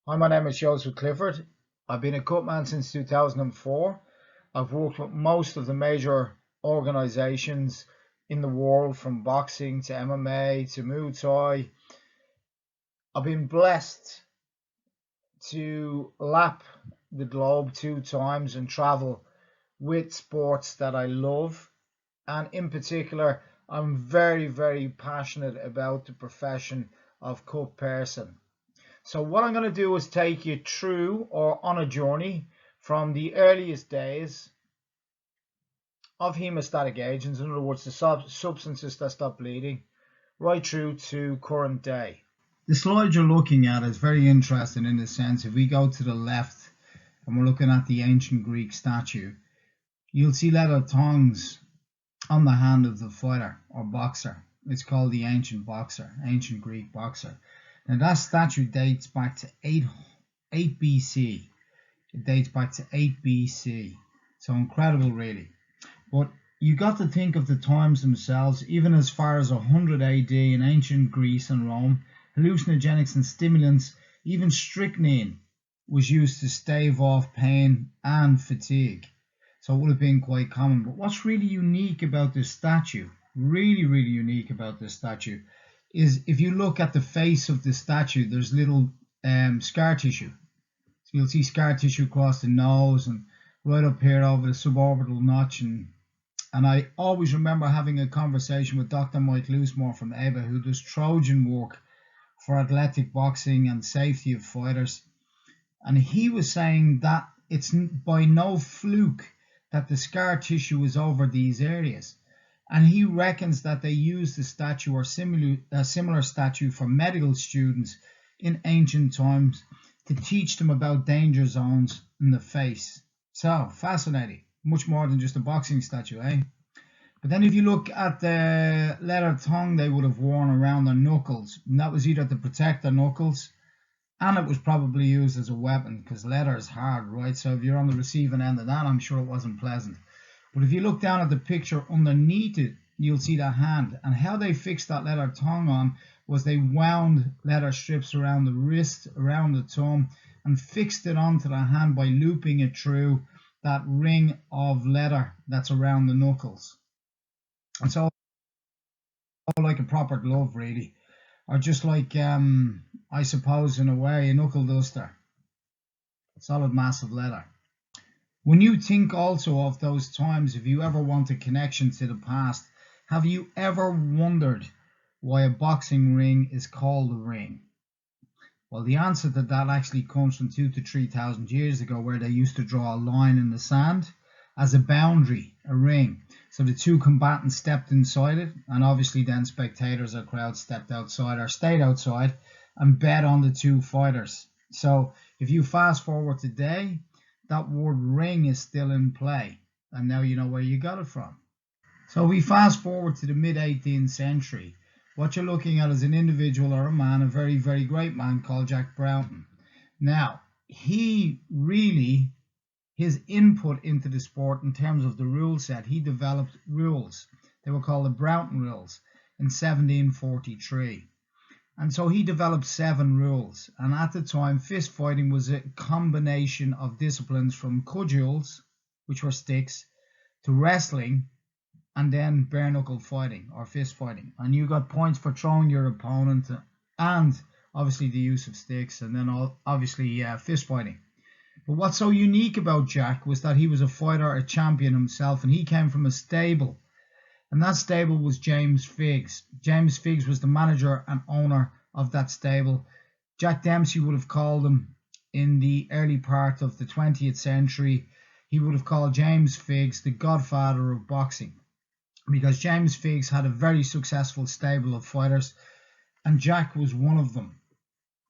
Hi, my name is Joseph Clifford. I've been a cutman since 2004. I've worked with most of the major organizations in the world, from boxing to MMA to Muay Thai. I've been blessed to lap the globe 2 times and travel with sports that I love. And in particular, I'm very, very passionate about the profession of cut person. So what I'm going to do is take you through or on a journey from the earliest days of hemostatic agents, in other words, the substances that stop bleeding, right through to current day. The slide you're looking at is very interesting in the sense, if we go to the left and we're looking at the ancient Greek statue, you'll see leather tongs on the hand of the fighter or boxer. It's called the ancient Greek boxer. Now that statue dates back to 8 BC. It dates back to 8 BC. So incredible, really. But you got to think of the times themselves, even as far as 100 AD in ancient Greece and Rome, hallucinogenics and stimulants, even strychnine was used to stave off pain and fatigue. So it would have been quite common. But what's really unique about this statue, really unique about this statue, is if you look at the face of the statue, there's little scar tissue. So you'll see scar tissue across the nose and right up here over the suborbital notch. And I always remember having a conversation with Dr. Mike Loosemore from EBA, who does Trojan work for athletic boxing and safety of fighters. And he was saying that it's by no fluke that the scar tissue is over these areas. And he reckons that they used the statue or a similar statue for medical students in ancient times to teach them about danger zones in the face. So, fascinating. Much more than just a boxing statue, eh? But then if you look at the leather tongue they would have worn around their knuckles, and that was either to protect their knuckles, and it was probably used as a weapon, because leather is hard, right? So if you're on the receiving end of that, I'm sure it wasn't pleasant. But if you look down at the picture underneath it, you'll see the hand. And how they fixed that leather tongue on was they wound leather strips around the wrist, around the thumb, and fixed it onto the hand by looping it through that ring of leather that's around the knuckles. It's all like a proper glove, really. Or just like, I suppose, in a way, a knuckle duster. Solid mass of leather. When you think also of those times, if you ever want a connection to the past, have you ever wondered why a boxing ring is called a ring? Well, the answer to that actually comes from 2,000 to 3,000 years ago, where they used to draw a line in the sand as a boundary, a ring. So the two combatants stepped inside it, and obviously then spectators or crowds stepped outside or stayed outside and bet on the two fighters. So if you fast forward today, that word ring is still in play, and now you know where you got it from. So we fast forward to the mid-18th century. What you're looking at is an individual or a man, a very, very great man called Jack Broughton. Now, he really, his input into the sport in terms of the rule set, he developed rules. They were called the Broughton Rules in 1743. And so he developed 7 rules. And at the time, fist fighting was a combination of disciplines from cudgels, which were sticks, to wrestling, and then bare knuckle fighting or fist fighting. And you got points for throwing your opponent, and obviously the use of sticks, and then obviously fist fighting. But what's so unique about Jack was that he was a fighter, a champion himself, and he came from a stable. And that stable was James Figg's. James Figg's was the manager and owner of that stable. Jack Dempsey would have called him, in the early part of the 20th century, he would have called James Figg's the godfather of boxing, because James Figg's had a very successful stable of fighters, and Jack was one of them.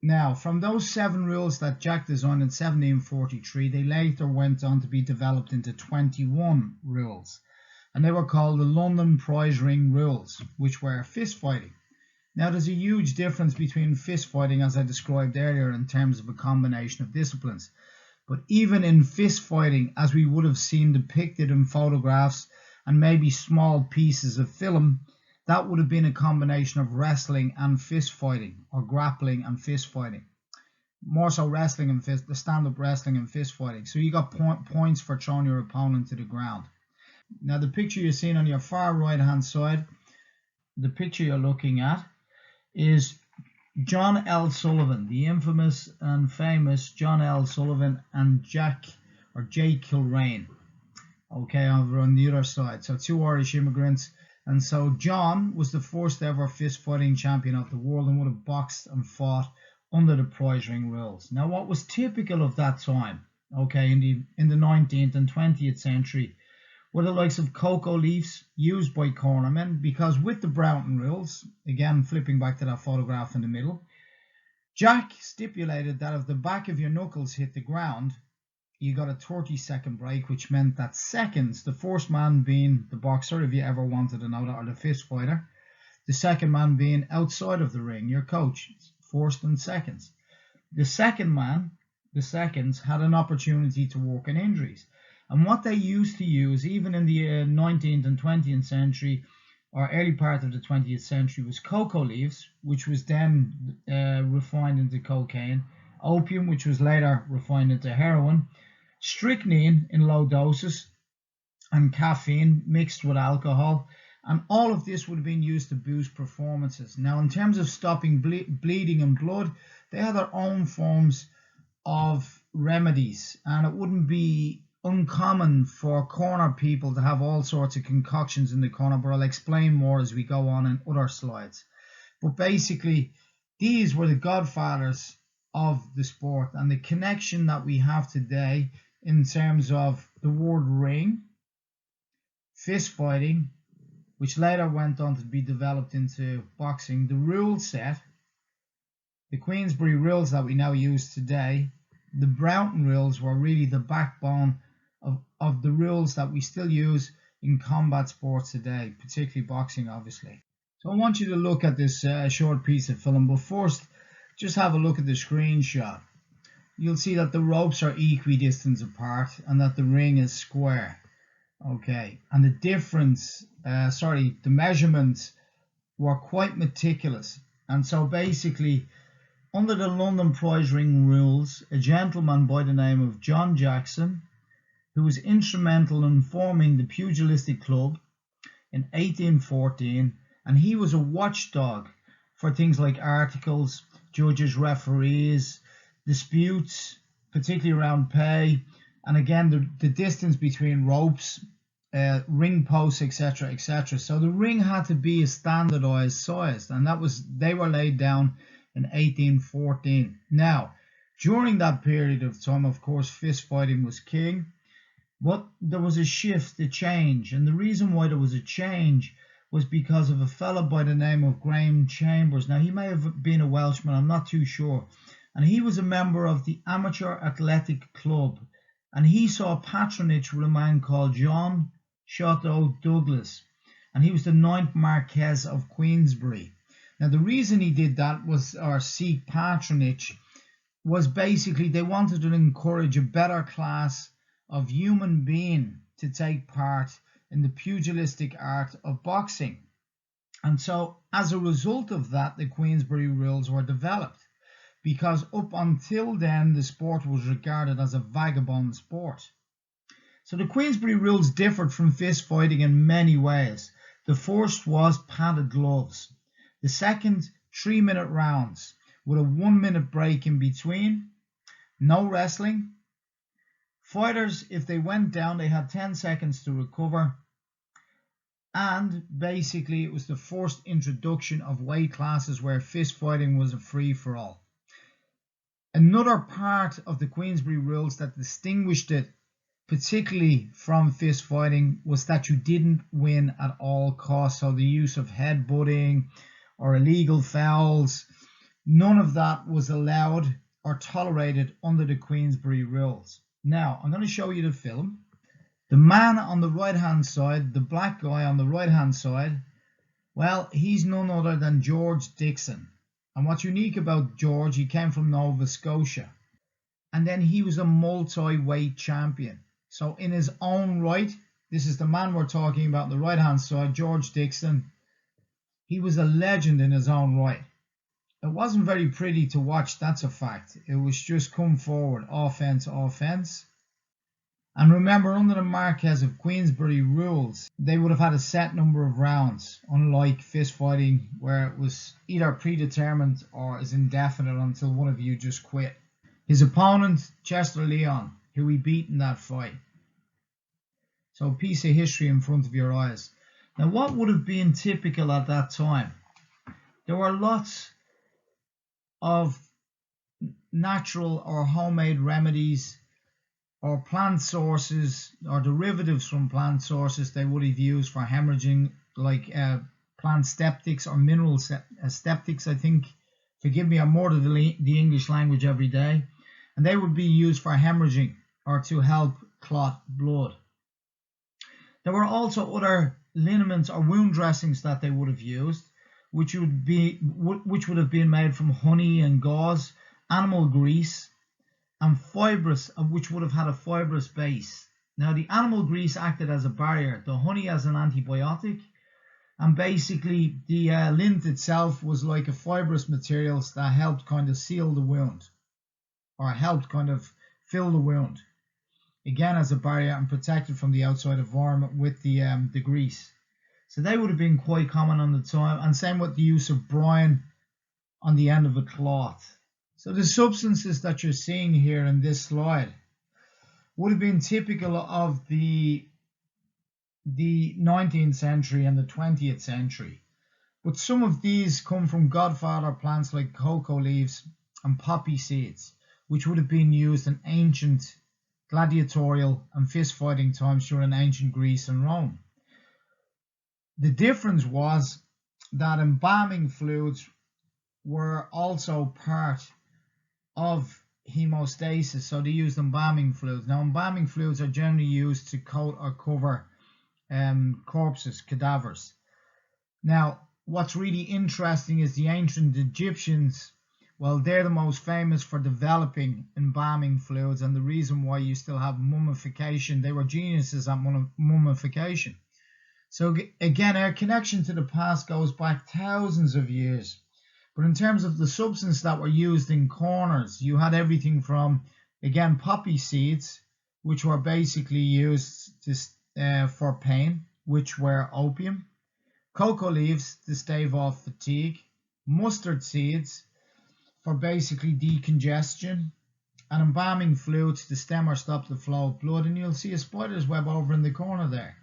Now, from those 7 rules that Jack designed in 1743, they later went on to be developed into 21 rules. And they were called the London Prize Ring Rules, which were fist fighting. Now, there's a huge difference between fist fighting, as I described earlier, in terms of a combination of disciplines. But even in fist fighting, as we would have seen depicted in photographs and maybe small pieces of film, that would have been a combination of wrestling and fist fighting, or grappling and fist fighting. more so wrestling and fist, the stand-up wrestling and fist fighting. So you got points for throwing your opponent to the ground. Now the picture you're seeing on your far right hand side, the picture you're looking at is John L. Sullivan, the infamous and famous John L. Sullivan, and Jay Kilrain. Okay, over on the other side. So two Irish immigrants. And so John was the first ever fist fighting champion of the world and would have boxed and fought under the prize ring rules. Now, what was typical of that time, okay, in the 19th and 20th century, were the likes of cocoa leaves used by cornermen, because with the Broughton rules, again flipping back to that photograph in the middle, Jack stipulated that if the back of your knuckles hit the ground, you got a 30-second break, which meant that seconds, the first man being the boxer, if you ever wanted to know that, or the fist fighter, the second man being outside of the ring, your coach, first and seconds. The second man, the seconds, had an opportunity to work on injuries. And what they used to use, even in the 19th and 20th century, or early part of the 20th century, was cocoa leaves, which was then refined into cocaine, opium, which was later refined into heroin, strychnine in low doses, and caffeine mixed with alcohol. And all of this would have been used to boost performances. Now, in terms of stopping bleeding and blood, they had their own forms of remedies, and it wouldn't be uncommon for corner people to have all sorts of concoctions in the corner, but I'll explain more as we go on in other slides. But basically, these were the godfathers of the sport, and the connection that we have today in terms of the word ring, fist fighting, which later went on to be developed into boxing, the rule set, the Queensberry rules that we now use today, the Broughton rules were really the backbone of the rules that we still use in combat sports today, particularly boxing, obviously. So I want you to look at this short piece of film, but first, just have a look at the screenshot. You'll see that the ropes are equidistant apart and that the ring is square. Okay, and the difference, the measurements were quite meticulous. And so basically, under the London prize ring rules, a gentleman by the name of John Jackson, who was instrumental in forming the Pugilistic Club in 1814, and he was a watchdog for things like articles, judges, referees, disputes, particularly around pay, and again the distance between ropes, ring posts, etc., etc. So the ring had to be a standardized size, and they were laid down in 1814. Now, during that period of time, of course, fist fighting was king, but there was a shift, a change, and the reason why there was a change was because of a fellow by the name of Graham Chambers. Now, he may have been a Welshman, I'm not too sure, and he was a member of the Amateur Athletic Club, and he saw patronage with a man called John Chateau Douglas, and he was the 9th Marquess of Queensberry. Now, the reason he did that was, or seek patronage, was basically they wanted to encourage a better class of human being to take part in the pugilistic art of boxing. And so as a result of that, the Queensberry rules were developed, because up until then the sport was regarded as a vagabond sport. So the Queensberry rules differed from fist fighting in many ways. The first was padded gloves. The second, 3-minute rounds with a 1-minute break in between. No wrestling. Fighters, if they went down, they had 10 seconds to recover. And basically it was the first introduction of weight classes where fist fighting was a free-for-all. Another part of the Queensberry rules that distinguished it particularly from fist fighting was that you didn't win at all costs. So the use of headbutting or illegal fouls, none of that was allowed or tolerated under the Queensberry rules. Now, I'm going to show you the film. The man on the right-hand side, the black guy on the right-hand side, well, he's none other than George Dixon. And what's unique about George, he came from Nova Scotia. And then he was a multi-weight champion. So in his own right, this is the man we're talking about on the right-hand side, George Dixon. He was a legend in his own right. It wasn't very pretty to watch, that's a fact. It was just come forward, offence, offence. And remember, under the Marquess of Queensberry rules, they would have had a set number of rounds, unlike fist fighting, where it was either predetermined or is indefinite until one of you just quit. His opponent, Chester Leon, who he beat in that fight. So a piece of history in front of your eyes. Now, what would have been typical at that time? There were lots of natural or homemade remedies or plant sources or derivatives from plant sources they would have used for hemorrhaging, like plant septics or mineral septics, I think. Forgive me, I'm more to the English language every day. And they would be used for hemorrhaging or to help clot blood. There were also other liniments or wound dressings that they would have used, which would have been made from honey and gauze, animal grease, and fibrous, which would have had a fibrous base. Now, the animal grease acted as a barrier, the honey as an antibiotic, and basically the lint itself was like a fibrous material that helped kind of seal the wound, or helped kind of fill the wound, again as a barrier and protected from the outside environment with the grease. So they would have been quite common on the time, and same with the use of brine on the end of a cloth. So the substances that you're seeing here in this slide would have been typical of the 19th century and the 20th century. But some of these come from godfather plants like cocoa leaves and poppy seeds, which would have been used in ancient gladiatorial and fist-fighting times during ancient Greece and Rome. The difference was that embalming fluids were also part of hemostasis, so they used embalming fluids. Now, embalming fluids are generally used to coat or cover corpses, cadavers. Now, what's really interesting is the ancient Egyptians, well, they're the most famous for developing embalming fluids, and the reason why you still have mummification, they were geniuses at mummification. So again, our connection to the past goes back thousands of years. But in terms of the substance that were used in corners, you had everything from, again, poppy seeds, which were basically used for pain, which were opium, cocoa leaves to stave off fatigue, mustard seeds for basically decongestion, and embalming fluids to stem or stop the flow of blood. And you'll see a spider's web over in the corner there.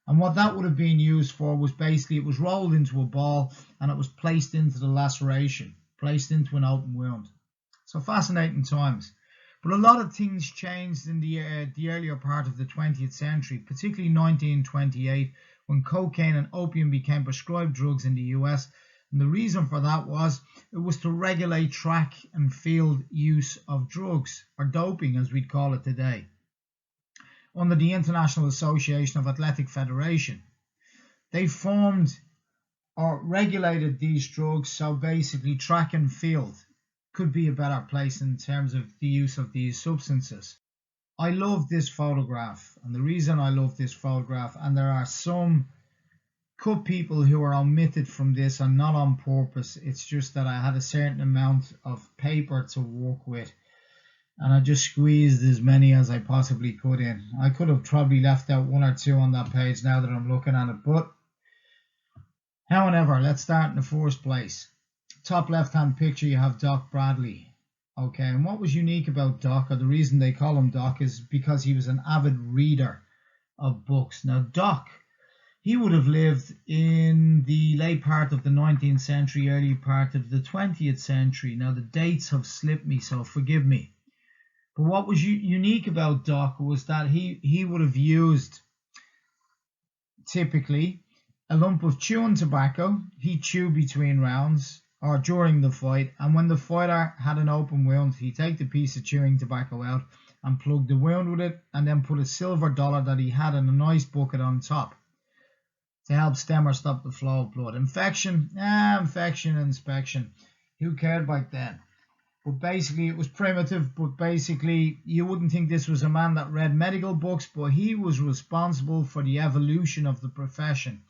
And what that would have been used for was basically, it was rolled into a ball and it was placed into the laceration, placed into an open wound. So fascinating times. But a lot of things changed in the earlier part of the 20th century, particularly 1928, when cocaine and opium became prescribed drugs in the US. And the reason for that was it was to regulate track and field use of drugs, or doping as we'd call it today, under the International Association of Athletic Federation. They formed or regulated these drugs, so basically track and field could be a better place in terms of the use of these substances. I love this photograph, and the reason I love this photograph, and there are some cut people who are omitted from this and not on purpose, it's just that I had a certain amount of paper to work with, and I just squeezed as many as I possibly could in. I could have probably left out one or two on that page now that I'm looking at it, but however, let's start in the first place. Top left-hand picture, you have Doc Bradley. Okay, and what was unique about Doc, or the reason they call him Doc, is because he was an avid reader of books. Now, Doc, he would have lived in the late part of the 19th century, early part of the 20th century. Now, the dates have slipped me, so forgive me. But what was unique about Doc was that he would have used, typically, a lump of chewing tobacco. He'd chew between rounds or during the fight, and when the fighter had an open wound, he'd take the piece of chewing tobacco out and plug the wound with it, and then put a silver dollar that he had in a nice bucket on top to help stem or stop the flow of blood. Infection, inspection. Who cared back then? But basically, it was primitive, but basically, you wouldn't think this was a man that read medical books, but he was responsible for the evolution of the profession.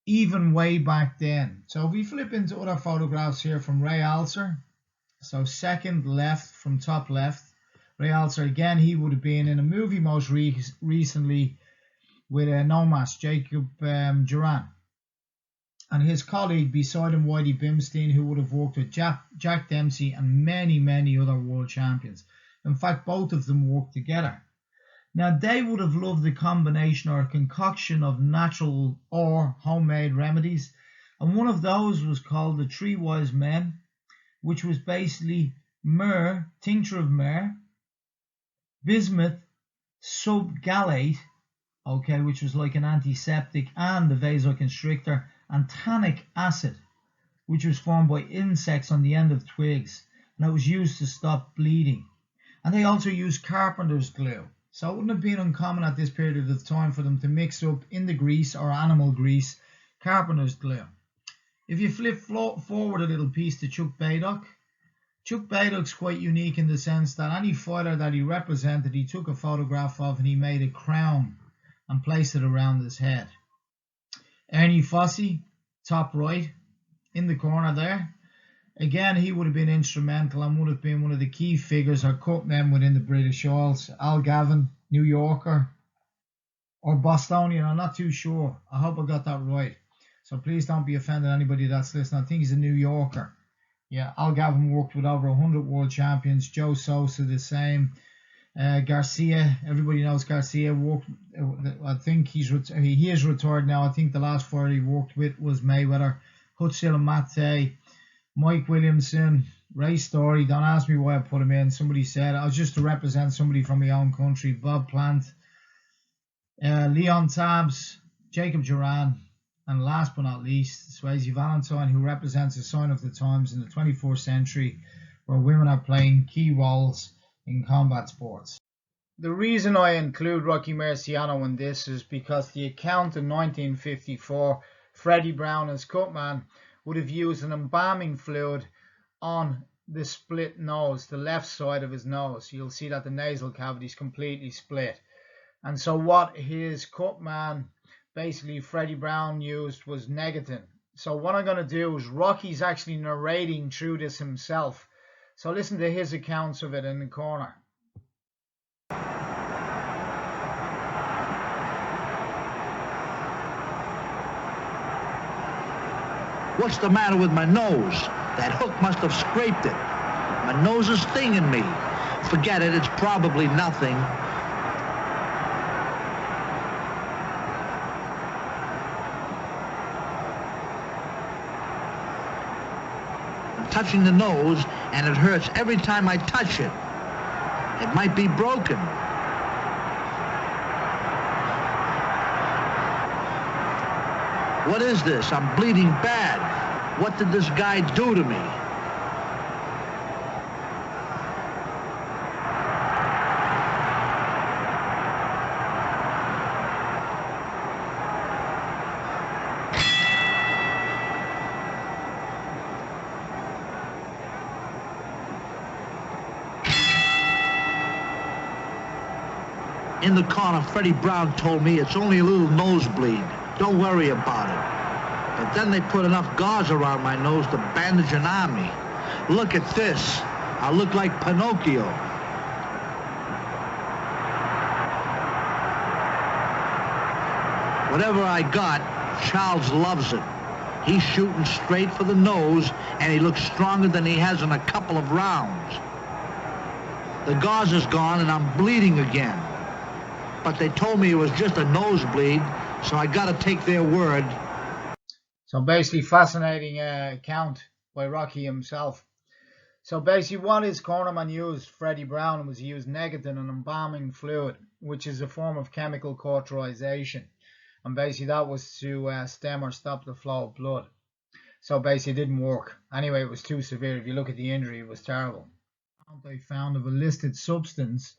even way back then. So if we flip into other photographs here from Ray Alser, so second left from top left, Ray Alser again, he would have been in a movie most recently with Nomas, Jacob Duran. And his colleague beside him, Whitey Bimstein, who would have worked with Jack Dempsey and many, many other world champions. In fact, both of them worked together. Now, they would have loved the combination or concoction of natural or homemade remedies. And one of those was called the Three Wise Men, which was basically myrrh, tincture of myrrh, bismuth, subgallate, okay, which was like an antiseptic and a vasoconstrictor, and tannic acid, which was formed by insects on the end of twigs, and it was used to stop bleeding. And they also used carpenter's glue. So it wouldn't have been uncommon at this period of time for them to mix up in the grease or animal grease carpenter's glue. If you flip forward a little piece to Chuck Baydock, Chuck Baydock's quite unique in the sense that any fighter that he represented, he took a photograph of and he made a crown and placed it around his head. Ernie Fossey, top right, in the corner there. Again, he would have been instrumental and would have been one of the key figures or cutmen within the British Isles. Al Gavin, New Yorker, or Bostonian, I'm not too sure. I hope I got that right. So please don't be offended, anybody that's listening. I think he's a New Yorker. Yeah, Al Gavin worked with over 100 world champions. Joe Sosa, the same. Garcia, everybody knows Garcia. Worked. I think he is retired now. I think the last fighter he worked with was Mayweather. Hutchil Mate, Mike Williamson, Ray Story. Don't ask me why I put him in. Somebody said I was just to represent somebody from my own country. Bob Plant, Leon Tabbs, Jacob Duran, and last but not least, Swayze Valentine, who represents a sign of the times in the 24th century, where women are playing key roles in combat sports. The reason I include Rocky Marciano in this is because the account in 1954, Freddie Brown as Cutman would have used an embalming fluid on the split nose, the left side of his nose. You'll see that the nasal cavity is completely split. And so what his Cutman, basically Freddie Brown, used was Negatin. So what I'm going to do is Rocky's actually narrating through this himself. So listen to his accounts of it in the corner. What's the matter with my nose? That hook must have scraped it. My nose is stinging me. Forget it, it's probably nothing. I'm touching the nose, and it hurts every time I touch it. It might be broken. What is this? I'm bleeding bad. What did this guy do to me? In the corner, Freddie Brown told me it's only a little nosebleed. Don't worry about it. But then they put enough gauze around my nose to bandage an army. Look at this. I look like Pinocchio. Whatever I got, Charles loves it. He's shooting straight for the nose, and he looks stronger than he has in a couple of rounds. The gauze is gone, and I'm bleeding again. But they told me it was just a nosebleed, so I got to take their word. So basically, fascinating account by Rocky himself. So basically, what his cornerman used, Freddie Brown, was he used Negatin, an embalming fluid, which is a form of chemical cauterization. And basically, that was to stem or stop the flow of blood. So basically, it didn't work. Anyway, it was too severe. If you look at the injury, it was terrible. They found of a listed substance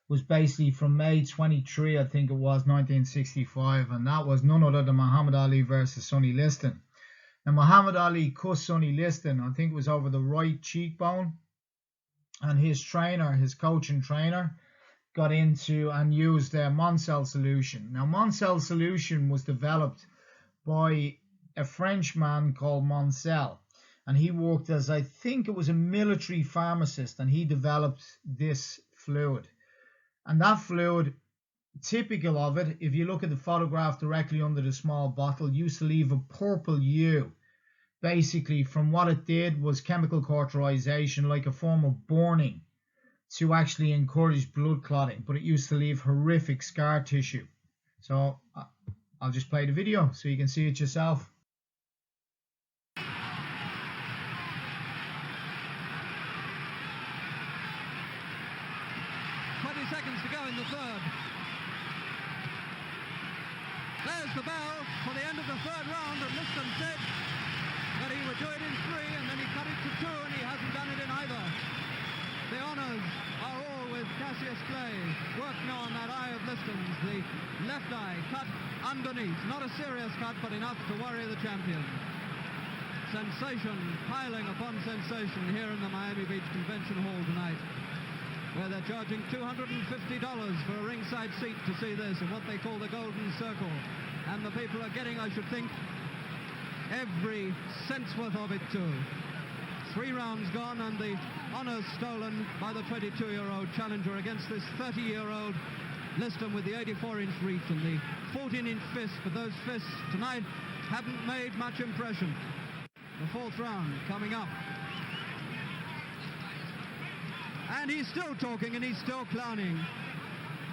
was basically from May 23, I think it was, 1965, and that was none other than Muhammad Ali versus Sonny Liston. Now, Muhammad Ali cussed Sonny Liston, I think it was over the right cheekbone, and his trainer, his coach and trainer, got into and used Monsels solution. Now, Monsels solution was developed by a Frenchman called Monsels, and he worked as, I think it was a military pharmacist, and he developed this fluid. And that fluid, typical of it, if you look at the photograph directly under the small bottle, used to leave a purple hue. Basically, from what it did was chemical cauterization, like a form of burning, to actually encourage blood clotting, but it used to leave horrific scar tissue. So I'll just play the video so you can see it yourself. 20 seconds to go in the third. There's the bell for the end of the third round, and Liston said that he would do it in 3, and then he cut it to 2, and he hasn't done it in either. The honours are all with Cassius Clay, working on that eye of Liston's, the left eye cut underneath. Not a serious cut, but enough to worry the champion. Sensation piling upon sensation here in the Miami Beach Convention Hall tonight, where they're charging $250 for a ringside seat to see this in what they call the Golden Circle. And the people are getting, I should think, every cent's worth of it too. 3 rounds gone, and the honours stolen by the 22-year-old challenger against this 30-year-old Liston with the 84-inch reach and the 14-inch fist, but those fists tonight haven't made much impression. The 4th round coming up. And he's still talking, and he's still clowning,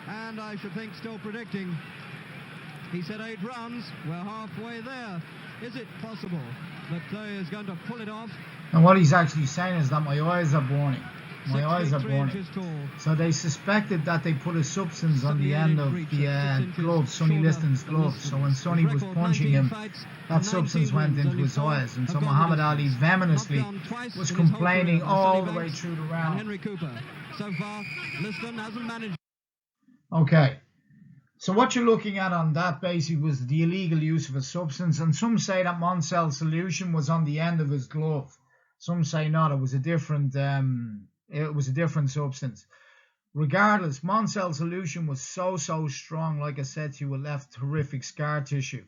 and I should think still predicting. He said 8 rounds, we're halfway there. Is it possible that Clay is going to pull it off? And what he's actually saying is that my eyes are burning. My eyes are burning. So they suspected that they put a substance on the end of the glove, Sonny Liston's glove. So when Sonny was punching him, that substance went into his eyes. And so Muhammad Ali venomously was complaining all the way through the round. Henry Cooper. So far, Liston hasn't managed. Okay. So what you're looking at on that basically was the illegal use of a substance. And some say that Monsels solution was on the end of his glove. Some say not. It was a different substance. Regardless, Monsels solution was so strong, like I said to you, it left horrific scar tissue.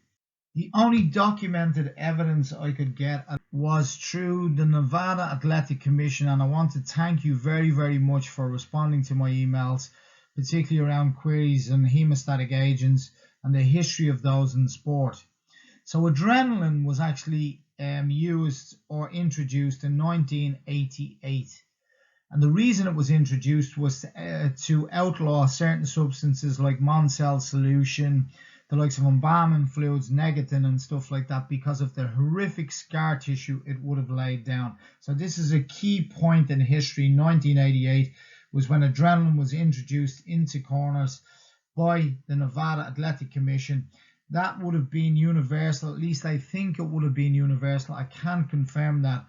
The only documented evidence I could get was through the Nevada Athletic Commission, and I want to thank you very, very much for responding to my emails, particularly around queries on hemostatic agents and the history of those in sport. So adrenaline was actually used or introduced in 1988. And the reason it was introduced was to outlaw certain substances like Monsels solution, the likes of embalming fluids, Negatin and stuff like that, because of the horrific scar tissue it would have laid down. So this is a key point in history. 1988 was when adrenaline was introduced into corners by the Nevada Athletic Commission. That would have been universal. At least I think it would have been universal. I can't confirm that,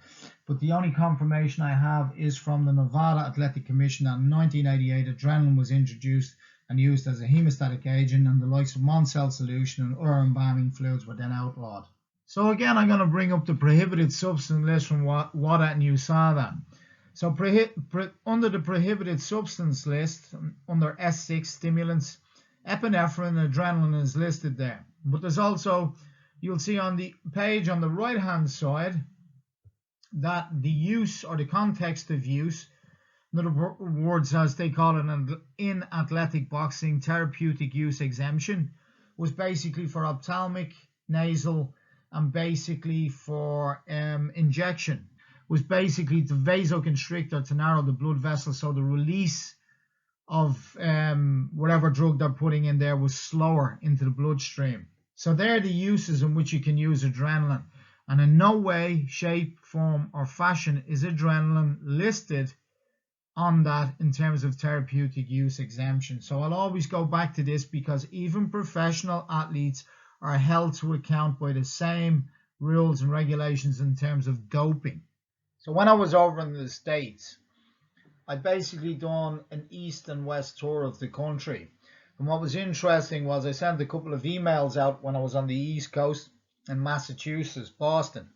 but the only confirmation I have is from the Nevada Athletic Commission that in 1988 adrenaline was introduced and used as a hemostatic agent, and the likes of Monsels solution and other embalming fluids were then outlawed. So again, I'm going to bring up the prohibited substance list from WADA and USADA. So under the prohibited substance list, under S6 stimulants, epinephrine and adrenaline is listed there. But there's also, you'll see on the page on the right hand side, that the use or the context of use, in other words, as they call it in athletic boxing, therapeutic use exemption, was basically for ophthalmic, nasal, and basically for injection, was basically the vasoconstrictor to narrow the blood vessel, so the release of whatever drug they're putting in there was slower into the bloodstream. So they're the uses in which you can use adrenaline, and in no way, shape, form or fashion is adrenaline listed on that in terms of therapeutic use exemption. So I'll always go back to this, because even professional athletes are held to account by the same rules and regulations in terms of doping. So when I was over in the States, I basically done an east and west tour of the country. And what was interesting was I sent a couple of emails out when I was on the East Coast in Massachusetts, Boston.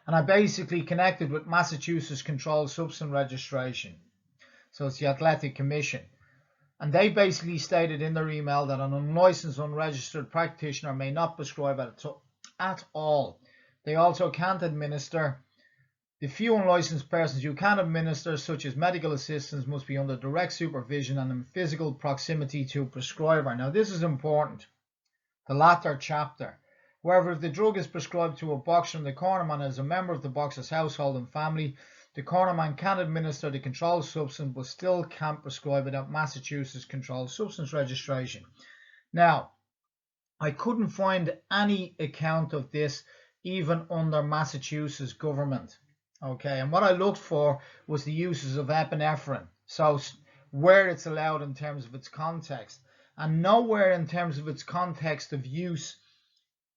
And I basically connected with Massachusetts Controlled Substance Registration. So it's the Athletic Commission. And they basically stated in their email that an unlicensed, unregistered practitioner may not prescribe at all. They also can't administer. The few unlicensed persons who can administer, such as medical assistants, must be under direct supervision and in physical proximity to a prescriber. Now, this is important. The latter chapter. However, if the drug is prescribed to a boxer and the cornerman is a member of the boxer's household and family, the cornerman can administer the controlled substance but still can't prescribe without Massachusetts Controlled Substance Registration. Now, I couldn't find any account of this even under Massachusetts government. Okay, and what I looked for was the uses of epinephrine, so where it's allowed in terms of its context. And nowhere in terms of its context of use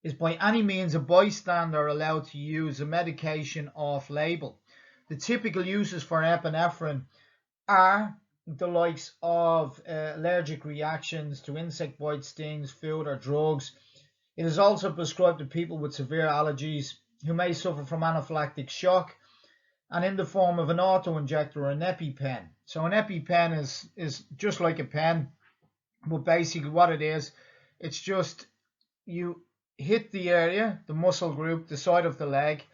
is by any means a bystander allowed to use a medication off-label. The typical uses for epinephrine are the likes of allergic reactions to insect bite, stings, food or drugs. It is also prescribed to people with severe allergies who may suffer from anaphylactic shock, and in the form of an auto-injector or an EpiPen. So an EpiPen is just like a pen, but basically what it is, it's just you hit the area, the muscle group, the side of the leg.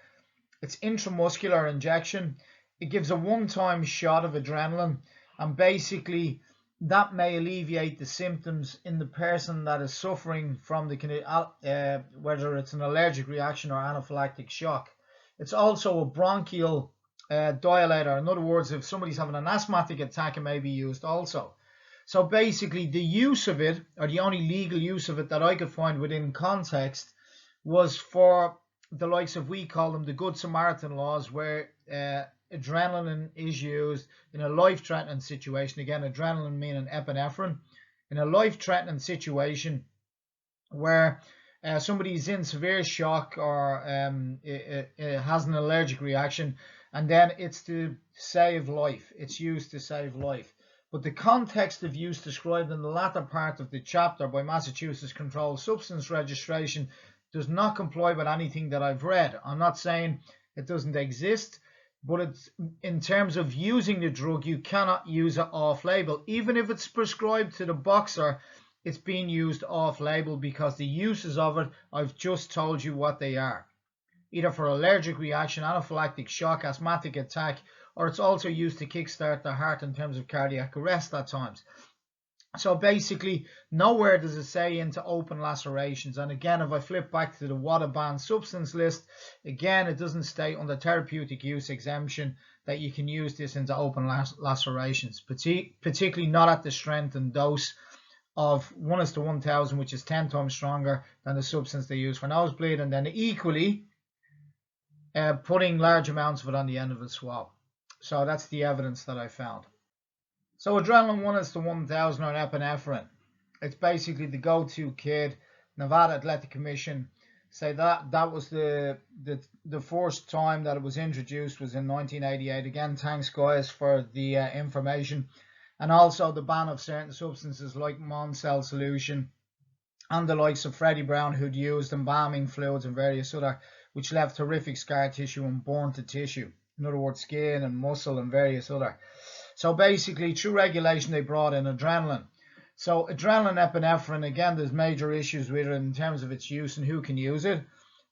It's intramuscular injection. It gives a one-time shot of adrenaline, and basically that may alleviate the symptoms in the person that is suffering from the whether it's an allergic reaction or anaphylactic shock. It's also a bronchial dilator. In other words, if somebody's having an asthmatic attack, it may be used also. So basically the use of it, or the only legal use of it that I could find within context, was for the likes of, we call them the Good Samaritan laws, where adrenaline is used in a life-threatening situation. Again, adrenaline meaning epinephrine. In a life-threatening situation where somebody is in severe shock or it has an allergic reaction, and then it's to save life. It's used to save life. But the context of use described in the latter part of the chapter by Massachusetts Controlled Substance Registration does not comply with anything that I've read. I'm not saying it doesn't exist, but it's, in terms of using the drug, you cannot use it off-label. Even if it's prescribed to the boxer, it's being used off-label because the uses of it, I've just told you what they are. Either for allergic reaction, anaphylactic shock, asthmatic attack, or it's also used to kickstart the heart in terms of cardiac arrest at times. So basically, nowhere does it say into open lacerations. And again, if I flip back to the WADA banned substance list, again, it doesn't state under therapeutic use exemption that you can use this into open lacerations, particularly not at the strength and dose of 1:1000, which is 10 times stronger than the substance they use for nosebleed, and then equally putting large amounts of it on the end of a swab. So that's the evidence that I found. So adrenaline 1:1000 or epinephrine, it's basically the go-to kid. Nevada Athletic Commission say that was the first time that it was introduced was in 1988. Again, thanks guys for the information. And also the ban of certain substances like Monsels solution and the likes of Freddie Brown, who'd used embalming fluids and various other, which left horrific scar tissue and burnt to tissue. In other words, skin and muscle and various other. So basically, through regulation, they brought in adrenaline. So adrenaline epinephrine, again, there's major issues with it in terms of its use and who can use it,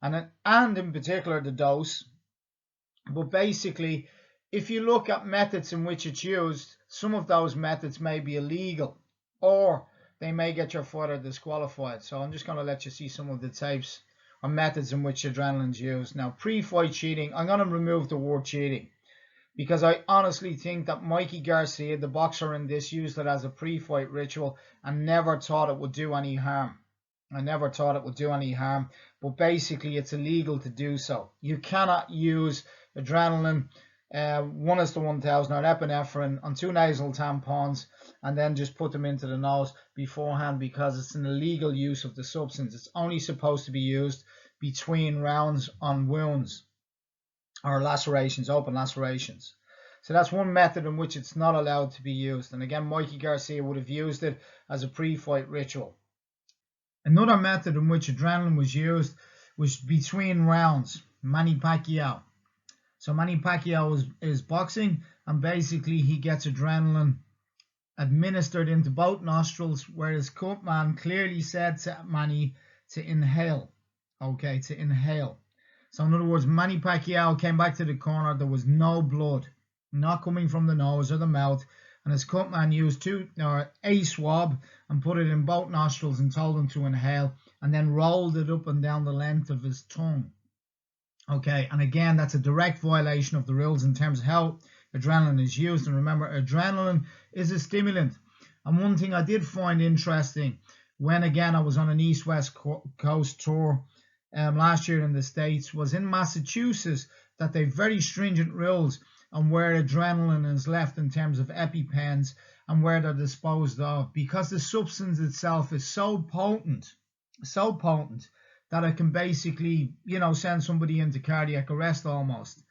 and in particular the dose. But basically, if you look at methods in which it's used, some of those methods may be illegal, or they may get your fighter disqualified. So I'm just going to let you see some of the types or methods in which adrenaline is used. Now, pre-fight cheating, I'm going to remove the word cheating, because I honestly think that Mikey Garcia, the boxer in this, used it as a pre-fight ritual and never thought it would do any harm. I never thought it would do any harm, but basically it's illegal to do so. You cannot use adrenaline 1:1000 or epinephrine on 2 nasal tampons and then just put them into the nose beforehand, because it's an illegal use of the substance. It's only supposed to be used between rounds on wounds or lacerations, open lacerations. So that's one method in which it's not allowed to be used. And again, Mikey Garcia would have used it as a pre-fight ritual. Another method in which adrenaline was used was between rounds. Manny Pacquiao. So Manny Pacquiao is boxing, and basically he gets adrenaline administered into both nostrils, whereas Cutman clearly said to Manny to inhale. okay, to inhale. So in other words, Manny Pacquiao came back to the corner. There was no blood, not coming from the nose or the mouth. And his cutman used a swab and put it in both nostrils and told him to inhale, and then rolled it up and down the length of his tongue. Okay, and again, that's a direct violation of the rules in terms of how adrenaline is used. And remember, adrenaline is a stimulant. And one thing I did find interesting, when again I was on an East-West Coast tour last year in the States, was in Massachusetts that they have very stringent rules on where adrenaline is left in terms of EpiPens and where they're disposed of, because the substance itself is so potent that it can basically, send somebody into cardiac arrest almost,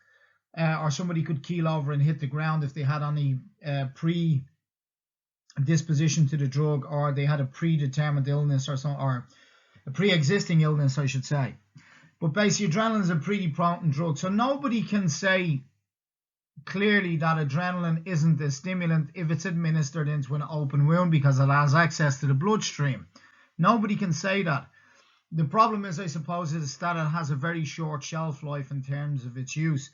or somebody could keel over and hit the ground if they had any predisposition to the drug, or they had a predetermined illness or a pre-existing illness, I should say. But basically, adrenaline is a pretty potent drug, so nobody can say clearly that adrenaline isn't a stimulant if it's administered into an open wound, because it has access to the bloodstream. Nobody can say that. The problem is, I suppose, is that it has a very short shelf life in terms of its use,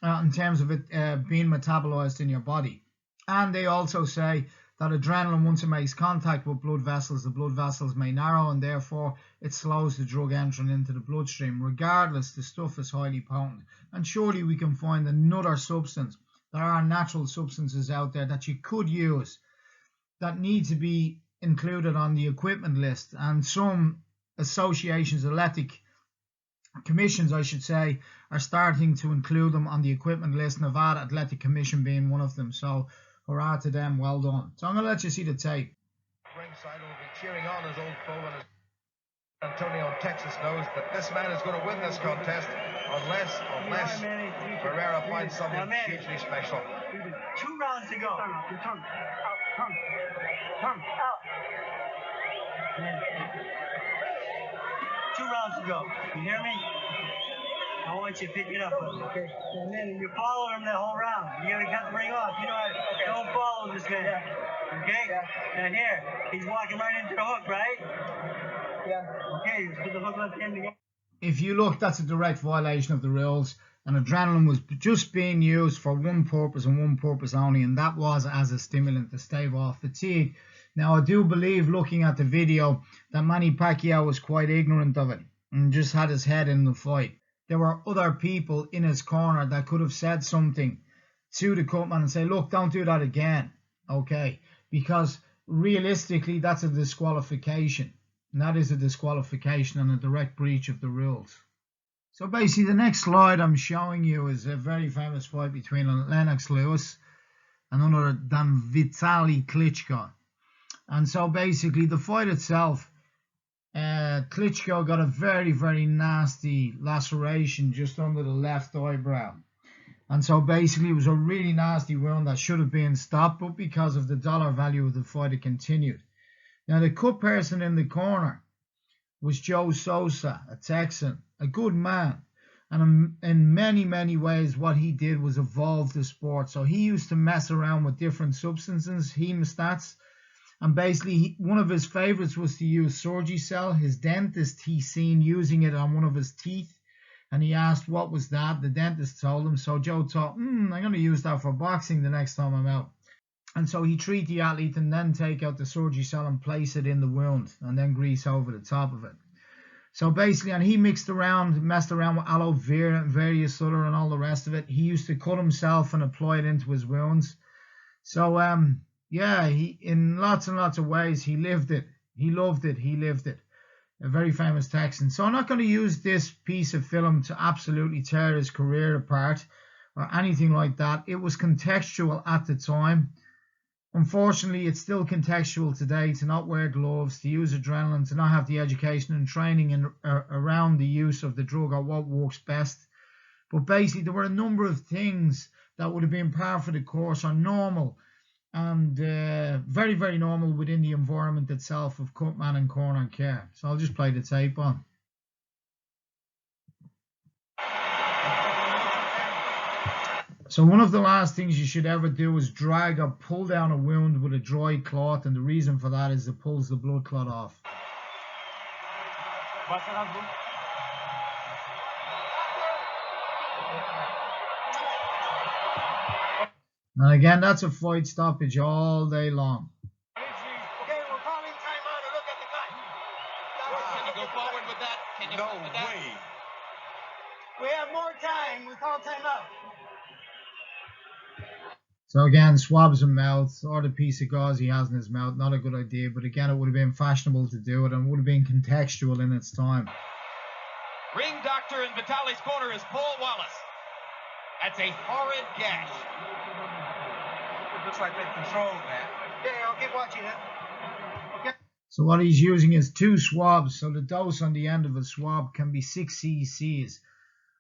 in terms of it being metabolized in your body. And they also say that adrenaline, once it makes contact with blood vessels, the blood vessels may narrow, and therefore it slows the drug entering into the bloodstream. Regardless, the stuff is highly potent. And surely we can find another substance. There are natural substances out there that you could use that need to be included on the equipment list. And some associations, athletic commissions, I should say, are starting to include them on the equipment list, Nevada Athletic Commission being one of them. So hurrah to them, well done. So I'm going to let you see the tape. Ringside will be cheering on his old foe, and Antonio Texas knows that this man is going to win this contest unless Herrera finds something hugely special. 2 rounds to go. Your tongue. Out. Tongue. Out. 2 rounds to go. You hear me? I want you to pick it up. Okay. And then you follow him the whole round. You gotta cut the ring off. You know, don't follow this man. Yeah. Okay? Yeah. And here, he's walking right into the hook, right? Yeah. Okay, let's put the hook left in again. If you look, that's a direct violation of the rules. And adrenaline was just being used for one purpose and one purpose only, and that was as a stimulant to stave off fatigue. Now, I do believe, looking at the video, that Manny Pacquiao was quite ignorant of it and just had his head in the fight. There were other people in his corner that could have said something to the cutman and say, look, don't do that again, okay? Because realistically, that's a disqualification. And that is a disqualification and a direct breach of the rules. So basically, the next slide I'm showing you is a very famous fight between Lennox Lewis and none other than Vitaly Klitschko. And so basically, the fight itself, Klitschko got a very, very nasty laceration just under the left eyebrow. And so basically, it was a really nasty wound that should have been stopped, but because of the dollar value of the fight, it continued. Now, the cut person in the corner was Joe Sosa, a Texan, a good man. And in many, many ways, what he did was evolve the sport. So he used to mess around with different substances, hemostats. And basically, one of his favorites was to use Surgicel. His dentist, he seen using it on one of his teeth. And he asked, what was that? The dentist told him. So Joe thought, I'm going to use that for boxing the next time I'm out. And so he treat the athlete and then take out the Surgicel and place it in the wound and then grease over the top of it. So basically, and he messed around with aloe vera and various other and all the rest of it. He used to cut himself and apply it into his wounds. So, yeah, he, in lots and lots of ways, he lived it. He loved it. He lived it. A very famous Texan. So I'm not going to use this piece of film to absolutely tear his career apart or anything like that. It was contextual at the time. Unfortunately, it's still contextual today to not wear gloves, to use adrenaline, to not have the education and training around the use of the drug or what works best. But basically, there were a number of things that would have been par for the course or normal and very, very normal within the environment itself of Cutman and corner care. So I'll just play the tape on. So one of the last things you should ever do is drag or pull down a wound with a dry cloth, and the reason for that is it pulls the blood clot off. And again, that's a fight stoppage all day long. Okay, we're calling timeout to look at the guy. Can you go forward with that? Can you No with that? way. We have more time. We call timeout. So again, swabs and mouth, or the piece of gauze he has in his mouth, not a good idea. But again, it would have been fashionable to do it, and would have been contextual in its time. Ring doctor in Vitali's corner is Paul Wallace. That's a horrid gash. It looks like they've controlled that. Okay, I'll keep watching it. Okay. So what he's using is 2 swabs. So the dose on the end of a swab can be 6 cc's,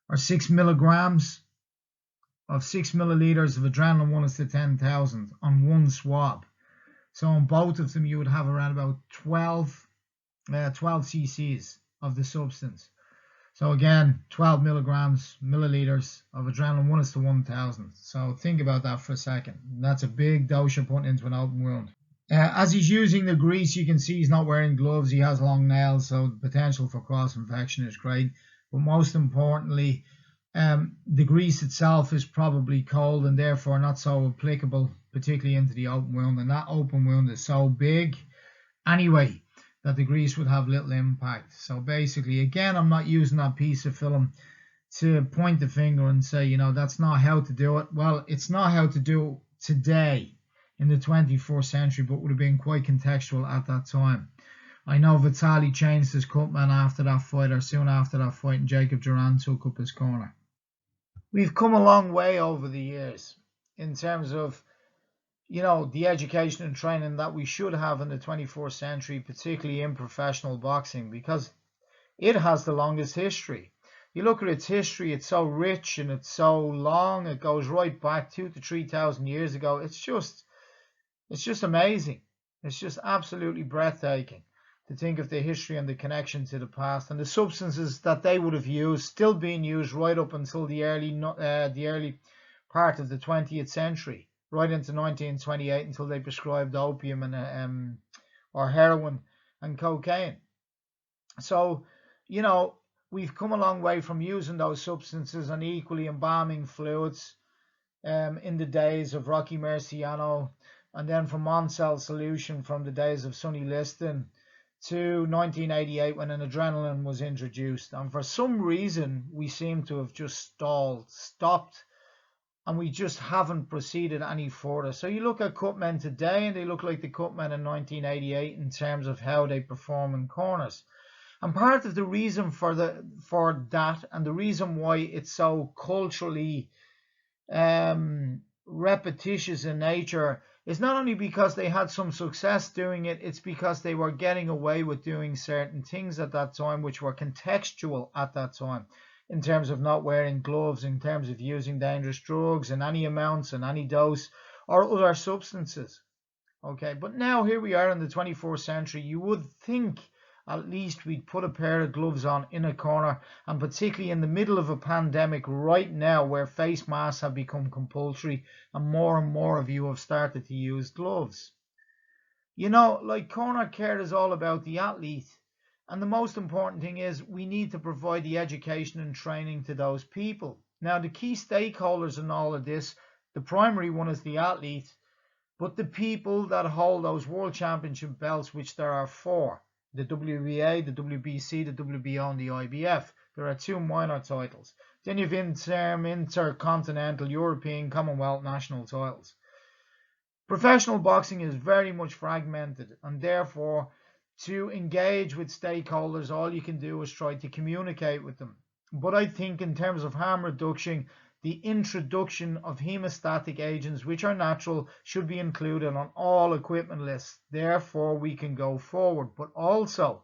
or 6 milligrams of 6 milliliters of adrenaline 1:10,000 on one swab. So on both of them, you would have around about 12 cc's of the substance. So again, 12 milliliters of adrenaline 1:1,000. So think about that for a second. That's a big dose you're putting into an open wound. As he's using the grease, you can see he's not wearing gloves. He has long nails, so the potential for cross-infection is great. But most importantly, the grease itself is probably cold and therefore not so applicable, particularly into the open wound. And that open wound is so big anyway that the grease would have little impact. So basically, again, I'm not using that piece of film to point the finger and say, you know, that's not how to do it. Well, it's not how to do it today in the 21st century, but would have been quite contextual at that time. I know Vitali changed his cutman after that fight, or soon after that fight, and Jacob Duran took up his corner. We've come a long way over the years in terms of, you know, the education and training that we should have in the 21st century, particularly in professional boxing, because it has the longest history. You look at its history, it's so rich and it's so long. It goes right back 2,000 to 3,000 years ago. It's just amazing. It's just absolutely breathtaking to think of the history and the connection to the past, and the substances that they would have used still being used right up until the early part of the 20th century, right into 1928, until they prescribed opium and or heroin and cocaine. So, you know, we've come a long way from using those substances and equally embalming fluids in the days of Rocky Marciano, and then from Monsels solution from the days of Sonny Liston to 1988 when an adrenaline was introduced. And for some reason, we seem to have just stopped, and we just haven't proceeded any further. So you look at cutmen today, and they look like the cutmen in 1988 in terms of how they perform in corners. And part of the reason for that, and the reason why it's so culturally repetitious in nature, is not only because they had some success doing it, it's because they were getting away with doing certain things at that time which were contextual at that time, in terms of not wearing gloves, in terms of using dangerous drugs in any amounts and any dose, or other substances. Okay, but now here we are in the 21st century. You would think at least we'd put a pair of gloves on in a corner, and particularly in the middle of a pandemic right now where face masks have become compulsory and more of you have started to use gloves. You know, like, corner care is all about the athlete, and the most important thing is we need to provide the education and training to those people. Now, the key stakeholders in all of this, the primary one is the athlete, but the people that hold those world championship belts, which there are 4, the WBA, the WBC, the WBO, and the IBF. There are 2 minor titles. Then you've intercontinental, European, Commonwealth, national titles. Professional boxing is very much fragmented, and therefore, to engage with stakeholders, all you can do is try to communicate with them. But I think in terms of harm reduction, the introduction of hemostatic agents, which are natural, should be included on all equipment lists. Therefore, we can go forward. But also,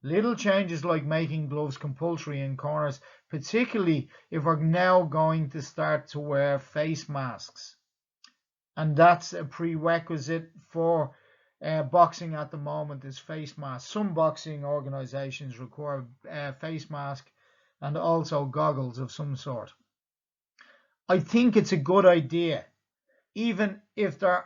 little changes like making gloves compulsory in corners, particularly if we're now going to start to wear face masks. And that's a prerequisite for boxing at the moment, is face masks. Some boxing organizations require face mask and also goggles of some sort. I think it's a good idea, even if there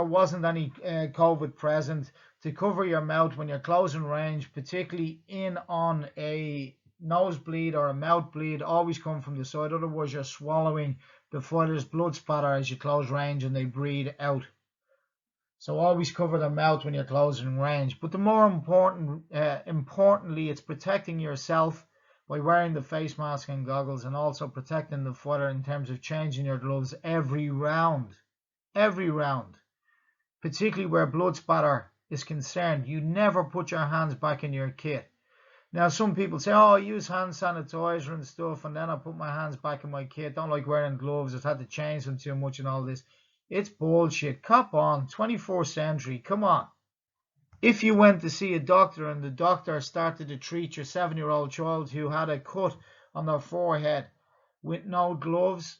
wasn't any COVID present, to cover your mouth when you're close in range, particularly in on a nosebleed or a mouth bleed, always come from the side. Otherwise, you're swallowing the fighter's blood spatter as you close range and they breathe out. So always cover the mouth when you're closing range. But the more importantly, it's protecting yourself by wearing the face mask and goggles, and also protecting the fighter in terms of changing your gloves every round. Every round. Particularly where blood spatter is concerned. You never put your hands back in your kit. Now, some people say, oh, I use hand sanitizer and stuff, and then I put my hands back in my kit. Don't like wearing gloves. I've had to change them too much and all this. It's bullshit. Cop on. 24th century. Come on. If you went to see a doctor and the doctor started to treat your 7-year-old child who had a cut on their forehead with no gloves,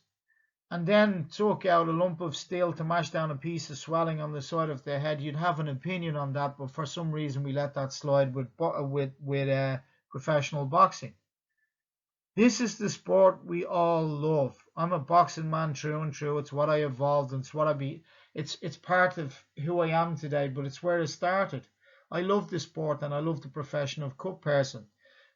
and then took out a lump of steel to mash down a piece of swelling on the side of the head, you'd have an opinion on that, but for some reason we let that slide with professional boxing. This is the sport we all love. I'm a boxing man through and through. It's what I evolved, and it's what I be. It's part of who I am today, but it's where it started. I love the sport and I love the profession of cut person.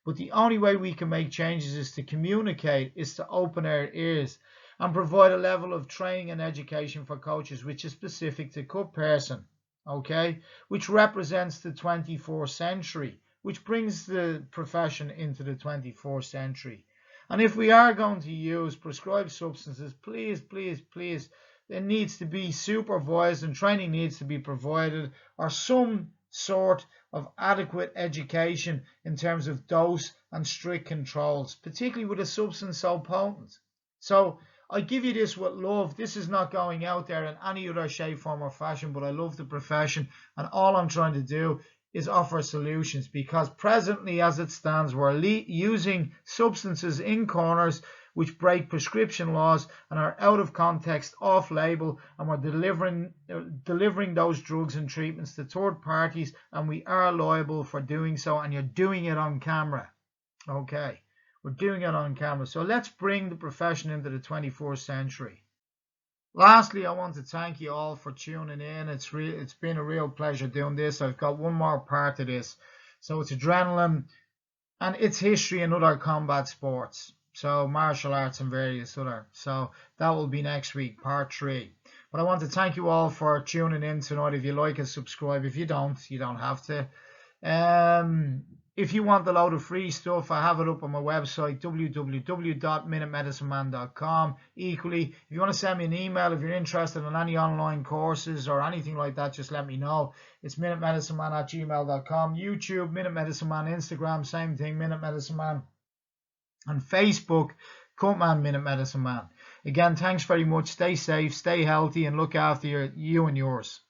But the only way we can make changes is to communicate, is to open our ears and provide a level of training and education for coaches which is specific to cut person, okay? Which represents the 24th century, which brings the profession into the 24th century. And if we are going to use prescribed substances, please, please, please, it needs to be supervised and training needs to be provided, or some sort of adequate education in terms of dose and strict controls, particularly with a substance so potent. So I give you this with love. This is not going out there in any other shape, form or fashion, but I love the profession, and all I'm trying to do is offer solutions, because presently as it stands, we're using substances in corners which break prescription laws and are out of context, off label, and we're delivering those drugs and treatments to third parties, and we are liable for doing so, and you're doing it on camera. Okay, we're doing it on camera. So let's bring the profession into the 24th century. Lastly, I want to thank you all for tuning in. It's been a real pleasure doing this. I've got one more part to this. So it's adrenaline and it's history and other combat sports. So martial arts and various other. So that will be next week, part 3. But I want to thank you all for tuning in tonight. If you like it, subscribe. If you don't, you don't have to. If you want a load of free stuff, I have it up on my website, www.minutemedicineman.com. Equally, if you want to send me an email, if you're interested in any online courses or anything like that, just let me know. It's minutemedicineman@gmail.com. YouTube, Minute Medicine Man. Instagram, same thing, Minute Medicine Man. And Facebook, Cutman Minute Medicine Man. Again, thanks very much. Stay safe, stay healthy, and look after you and yours.